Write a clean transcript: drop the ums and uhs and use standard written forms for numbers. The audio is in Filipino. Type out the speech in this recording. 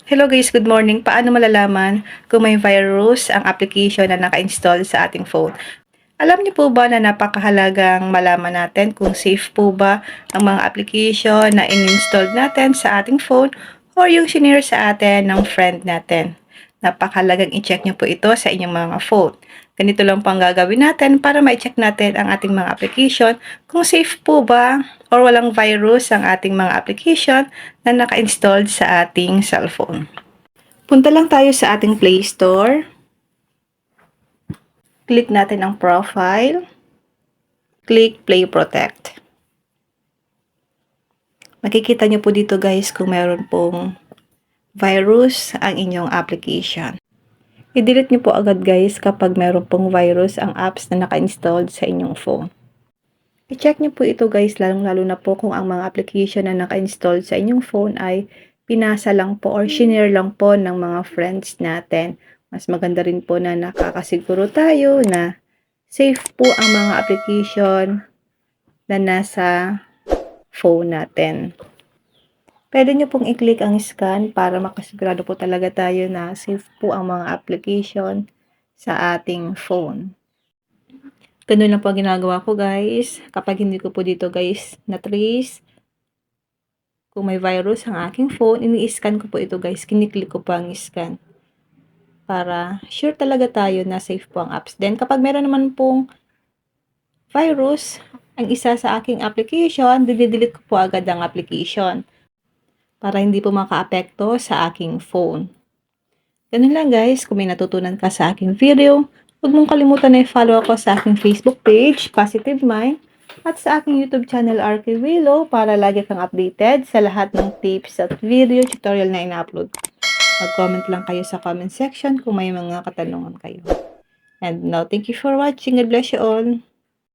Hello guys, good morning. Paano malalaman kung may virus ang application na naka-install sa ating phone? Alam niyo po ba na napakahalagang malaman natin kung safe po ba ang mga application na in-install natin sa ating phone or yung shinare sa atin ng friend natin? Napakahalagang i-check niyo po ito sa inyong mga phone. Ganito lang po ang gagawin natin para ma-check natin ang ating mga application kung safe po ba or walang virus ang ating mga application na naka-installed sa ating cellphone. Punta lang tayo sa ating Play Store. Click natin ang profile. Click Play Protect. Makikita nyo po dito guys kung meron pong virus ang inyong application. I-delete nyo po agad guys kapag meron pong virus ang apps na naka-installed sa inyong phone. I-check nyo po ito guys lalong-lalo na po kung ang mga application na naka-installed sa inyong phone ay pinasa lang po or shinare lang po ng mga friends natin. Mas maganda rin po na nakakasiguro tayo na safe po ang mga application na nasa phone natin. Pwede nyo pong i-click ang scan para makasigurado po talaga tayo na safe po ang mga application sa ating phone. Ganun lang po ang ginagawa ko guys. Kapag hindi ko po dito guys na-trace kung may virus ang aking phone, ini-scan ko po ito guys. Kiniklik ko po ang scan. Para sure talaga tayo na safe po ang apps. Then kapag meron naman pong virus ang isa sa aking application, didelete ko po agad ang application para hindi po maka-apekto sa aking phone. Ganun lang guys, kung may natutunan ka sa aking video, huwag mong kalimutan na i-follow ako sa aking Facebook page, Positive Mind, at sa aking YouTube channel, RK Willow, para lagi kang updated sa lahat ng tips at video tutorial na ina-upload. Mag-comment lang kayo sa comment section kung may mga katanungan kayo. And now, thank you for watching. God bless you all.